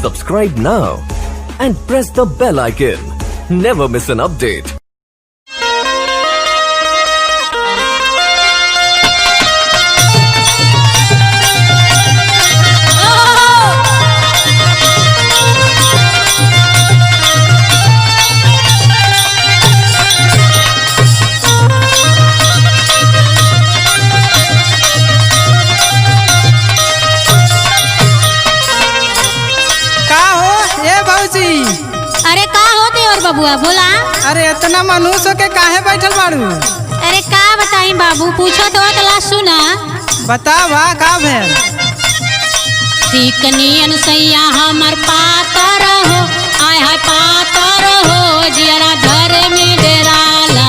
Subscribe now and press the bell icon. Never miss an update. अरे का होते और बबुआ बोला। अरे इतना मनुष्य के काहे बैठल बाड़ू? अरे का बताई बाबू, पूछो तो तला सुना। बतावा का भेल? चिकनियन सैया हमर पातर हो, आय हाय पातर हो, जियरा घर में डेराला।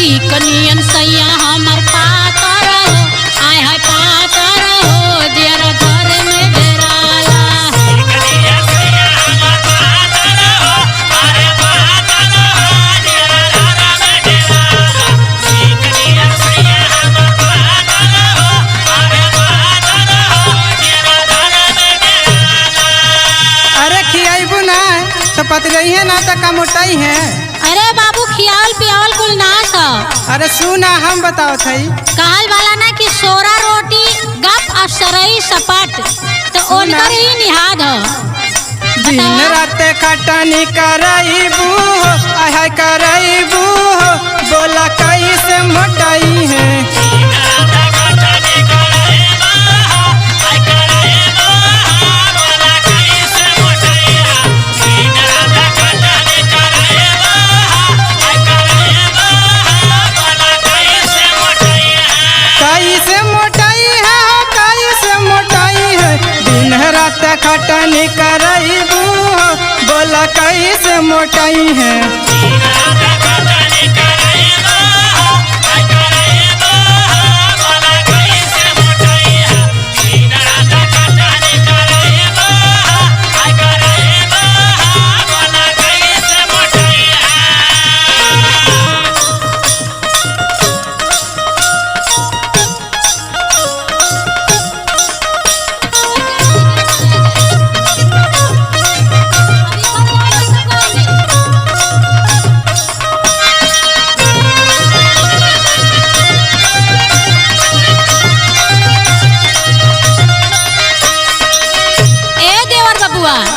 चिकनियन सैया हमर पातर हो, आय हाय पातर हो, जियरा घर में डेराला। अरे खियाबू ना तो पतरही है ना तो कमोटाई है। अरे बाबू खियाल पियाल कुल ना सा। अरे सुना हम बताओ थई कहल वाला ना कि सोरा रोटी गप और सरई सपाट तो उनकर ही निहाद हो। दिन रात खटनी करईबू आय हाय करईबू बोला कैसे मोटाई है। खटनी करईबू बोला कैसे मोटाई है।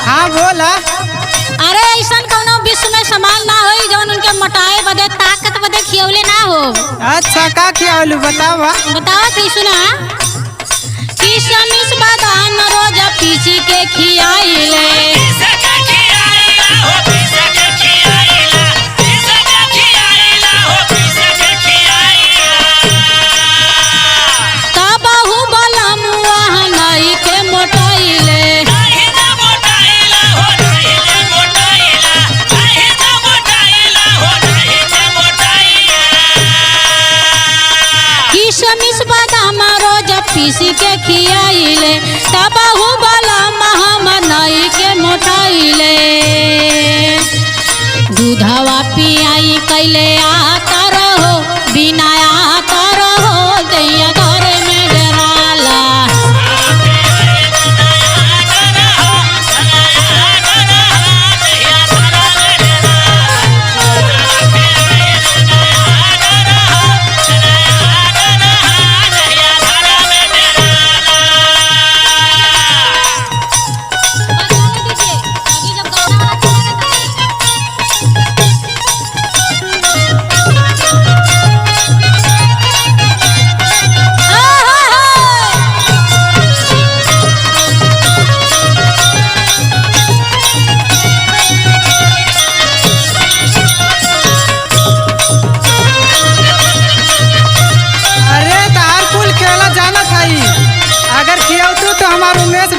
हाँ बोला। अरे ऐसा कोनो विश्व में समान ना होई जौन उनके मोटाए बदे ताकत बदे खियौले ना हो। अच्छा का खियावलू बतावा। बतावा कि सुना। किशमिश बादाम रोज पीसी के खियाइले, तबहु बलमुआ नहीं के मोटाइले। किशमिश बादाम रोज पीसी के खियाइले, तबहु बलमुआ हम नहीं के मोटाइले। दूधवा पियाई कैले आता रहो, बिना आता रहो, दैया घर में डेराला।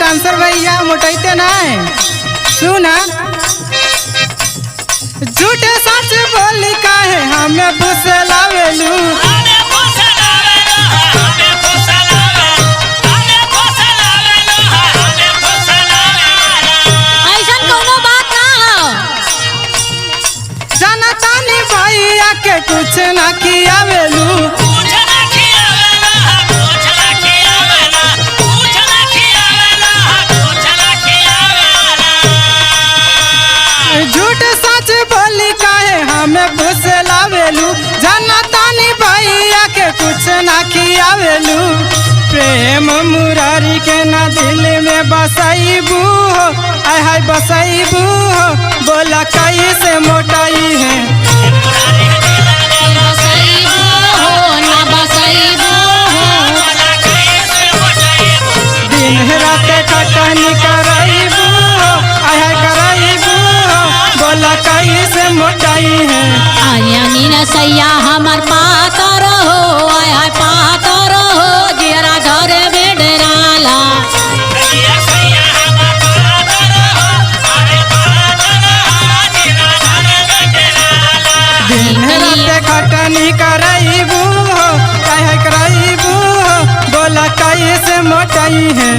डांसर भैया मोटैते नहीं सुना झूठे सच बोली काहे हमें फुसलावेलू ऐसन कोनो बात ना हो। जनतानी भैया के कुछ ना खियावेलू झूठ सच बोली काहे हमें फुसलावेलू जनतानी भैया के कुछ ना खियावेलू प्रेम मुरारी के ना दिल में बसैबू हो आय हाय बसैबू हो बोला कैसे मोटाई है बसैबू हो ना बसैबू हो। दिन रात कटनी करैबू हो आय हाय करैबू हो बोला कैसे मोटाई है आया नीना सैया हमर पातर हो आय हाय पातर हो जियरा घर में डराला। दिन रात खटनी करैबू हो काहे करैबू हो बोला कैसे मोटाई है